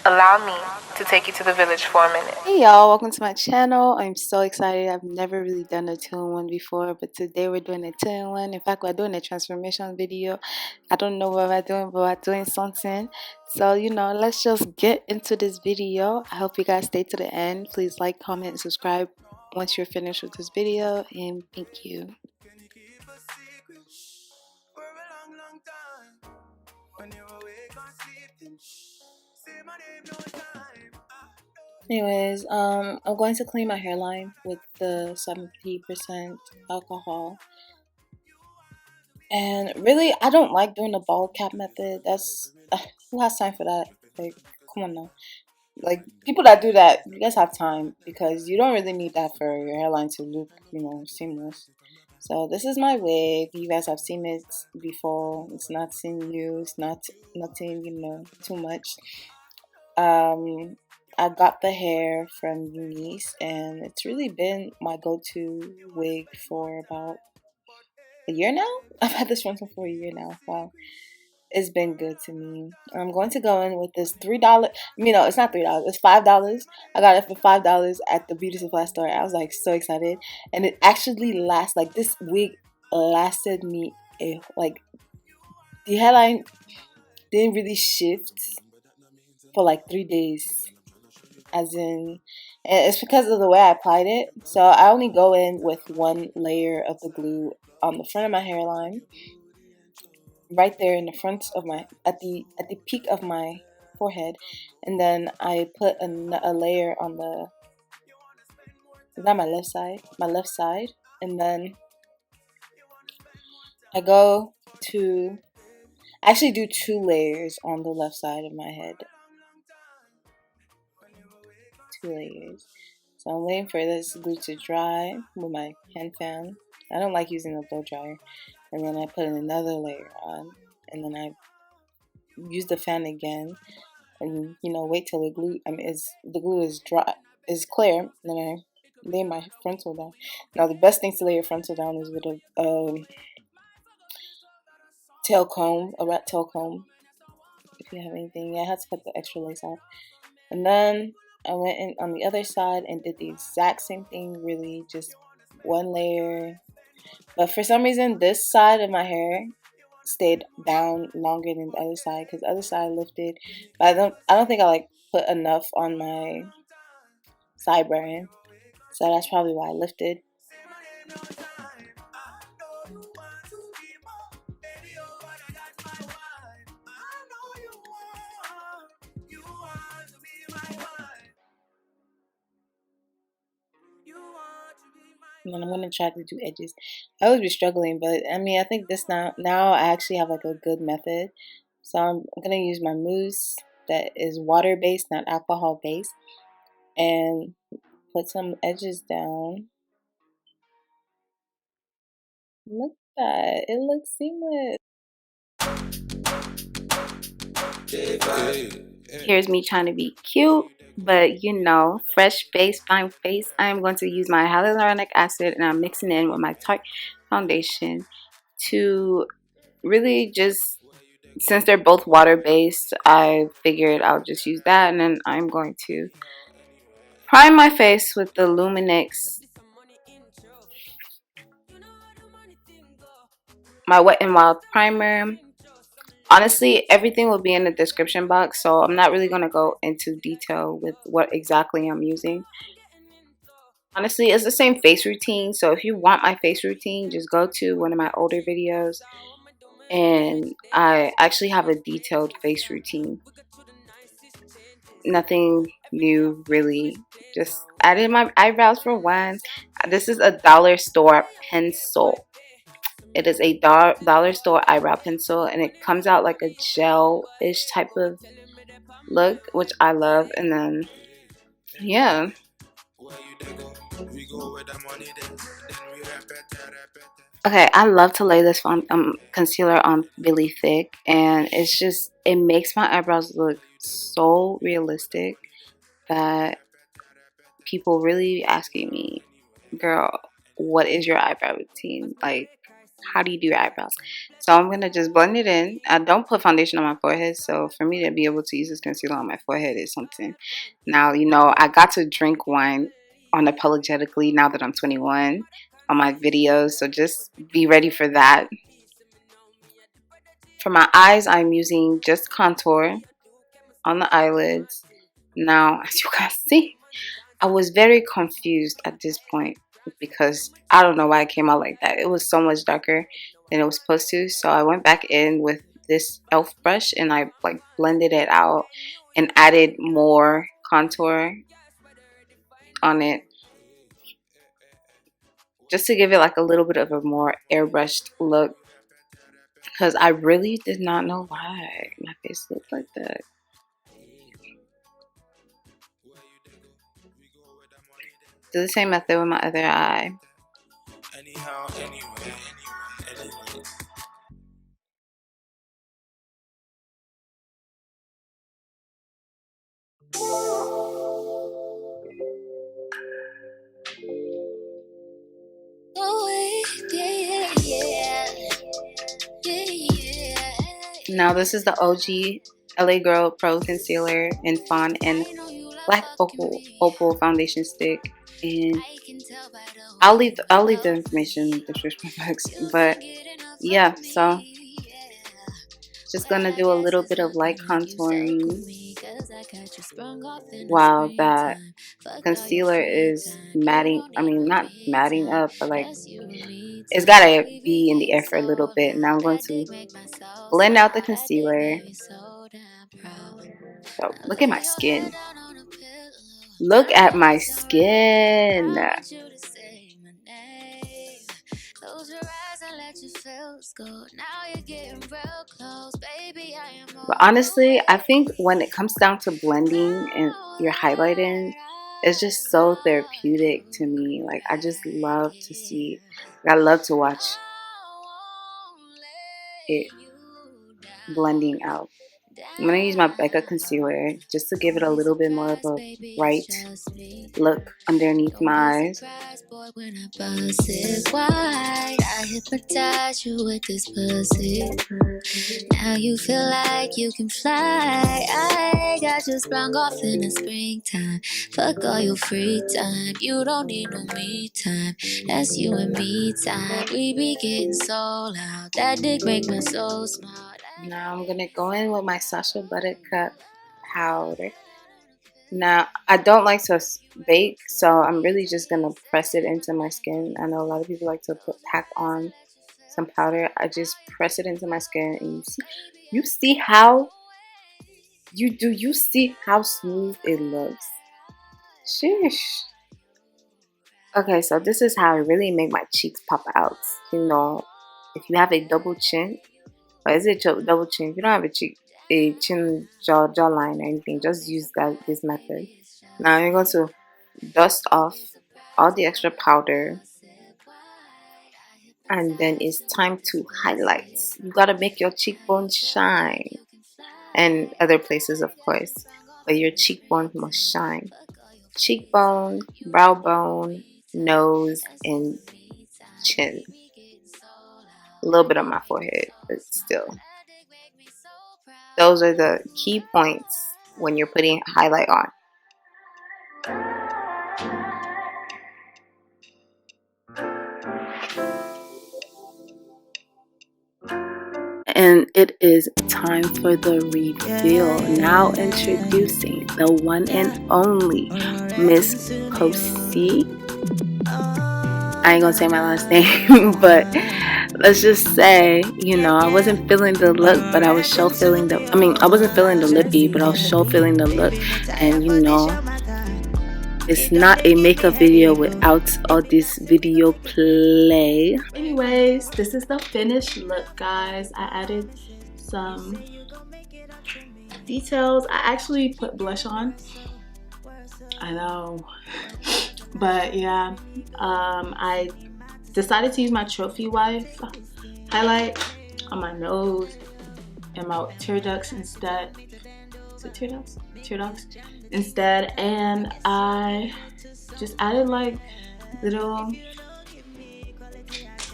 Allow me to take you to the village for a minute. Hey y'all, welcome to my channel. I'm so excited. I've never really done a 2-in-1 before, but today we're doing a 2-in-1. In fact, we're doing a transformation video. I don't know what we're doing, but we're doing something. So, let's just get into this video. I hope you guys stay to the end. Please like, comment, and subscribe once you're finished with this video, and thank you. Anyways, I'm going to clean my hairline with the 70% alcohol. And really, I don't like doing the bald cap method. That's who has time for that? Like, come on now. Like, people that do that, you guys have time because you don't really need that for your hairline to look, seamless. So this is my wig. You guys have seen it before. It's nothing new. It's not nothing, too much. I got the hair from Unice, and it's really been my go-to wig for about a year now. I've had this one for a year now. Wow, it's been good to me. I'm going to go in with this $3. No, it's not $3. It's $5. I got it for $5 at the beauty supply store. I was like so excited, and it actually lasts. Like, this wig lasted me the hairline didn't really shift for like 3 days. As in, and it's because of the way I applied it. So I only go in with one layer of the glue on the front of my hairline, right there in the front of my at the peak of my forehead, and then I put a layer on the my left side, and then I actually do 2 layers on the left side of my head. 2 layers. So I'm waiting for this glue to dry with my hand fan. I don't like using a blow dryer. And then I put another layer on, and then I use the fan again, and wait till the glue is dry, is clear. And then I lay my frontal down. Now the best thing to lay your frontal down is with a tail comb, a rat tail comb. If you have anything, I had to cut the extra lace off, and then I went in on the other side and did the exact same thing, really just one layer. But for some reason, this side of my hair stayed down longer than the other side because the other side lifted. But I don't think I put enough on my sideburn, so that's probably why I lifted. And then I'm gonna try to do edges. I always be struggling, but I think this now I actually have like a good method. So I'm gonna use my mousse that is water based, not alcohol based, and put some edges down. Look at that, it looks seamless. Here's me trying to be cute, but fresh face, fine face. I am going to use my hyaluronic acid, and I'm mixing it in with my Tarte foundation to really just, since they're both water based, I figured I'll just use that. And then I'm going to prime my face with the Luminix, my Wet n Wild primer. Honestly, everything will be in the description box, so I'm not really going to go into detail with what exactly I'm using. Honestly, it's the same face routine, so if you want my face routine, just go to one of my older videos, and I actually have a detailed face routine. Nothing new, really. Just added my eyebrows for one. This is a dollar store pencil. It is a dollar store eyebrow pencil, and it comes out like a gel-ish type of look, which I love. And then, yeah. Okay, I love to lay this concealer on really thick, and it makes my eyebrows look so realistic that people really asking me, girl, what is your eyebrow routine? Like, how do you do your eyebrows. So I'm gonna just blend it in. I don't put foundation on my forehead, so for me to be able to use this concealer on my forehead is something. Now, you know, I got to drink wine unapologetically now that I'm 21 on my videos, so just be ready for that. For my eyes, I'm using just contour on the eyelids. Now, as you guys see, I was very confused at this point because I don't know why it came out like that. It was so much darker than it was supposed to. So I went back in with this e.l.f. brush and I like blended it out and added more contour on it just to give it like a little bit of a more airbrushed look, because I really did not know why my face looked like that. Do the same method with my other eye. Now this is the OG LA Girl Pro Concealer in Fawn and Black Opal Foundation Stick, and I'll leave the information in the description box. But yeah, so just gonna do a little bit of light contouring while that concealer is matting. I mean, not matting up, but like it's gotta be in the air for a little bit. Now I'm going to blend out the concealer. So look at my skin. Look at my skin. But honestly, I think when it comes down to blending and your highlighting, it's just so therapeutic to me. Like, I just love to see, I love to watch it blending out. I'm going to use my Becca concealer just to give it a little bit more of a bright look underneath my eyes. Now you feel like you can fly. I got you sprung off in the springtime. Fuck all your free time. You don't need no me time. That's you and me time. We be getting so loud. That dick make my soul smile. Now I'm gonna go in with my Sacha Buttercup powder. Now I don't like to bake, so I'm really just gonna press it into my skin. I know a lot of people like to pack on some powder. I just press it into my skin, and you see how you see how smooth it looks. Sheesh. Okay, so this is how I really make my cheeks pop out. You know, if you have a double chin, or is it double chin? If you don't have a chin jawline or anything, just use this method. Now you're going to dust off all the extra powder, and then it's time to highlight. You gotta make your cheekbones shine, and other places of course, but your cheekbone must shine. Cheekbone, brow bone, nose, and chin. A little bit on my forehead, but still. Those are the key points when you're putting highlight on. And it is time for the reveal. Now introducing the one and only Miss Kamsi. I ain't gonna say my last name, but let's just say, you know, I wasn't feeling the look, but I was sure feeling the, I wasn't feeling the lippy, but I was sure feeling the look. And you know, it's not a makeup video without all this video play. Anyways, this is the finished look, guys. I added some details. I actually put blush on. I know. But yeah, I decided to use my Trophy Wife highlight on my nose and my tear ducts instead. Is it tear ducts? Tear ducts instead, and I just added like little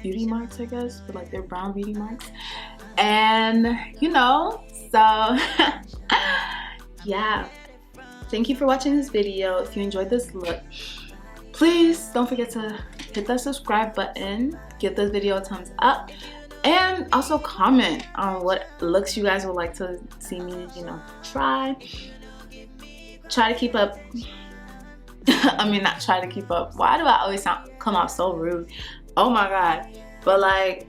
beauty marks, I guess, but like they're brown beauty marks. And you know, so yeah, thank you for watching this video. If you enjoyed this look, please don't forget to hit that subscribe button, give this video a thumbs up, and also comment on what looks you guys would like to see me, you know, try to keep up. I mean, not try to keep up. Why do I always come off so rude? Oh my god. But like,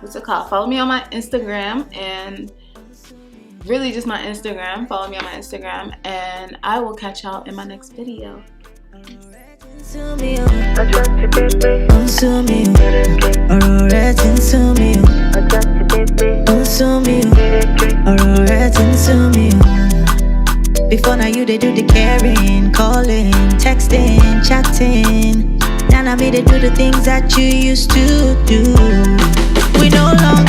what's it called? Follow me on my Instagram, and really just my Instagram. Follow me on my Instagram, and I will catch y'all in my next video. Before now you they do the caring, calling, texting, chatting. Now me they do the things that you used to do. We no longer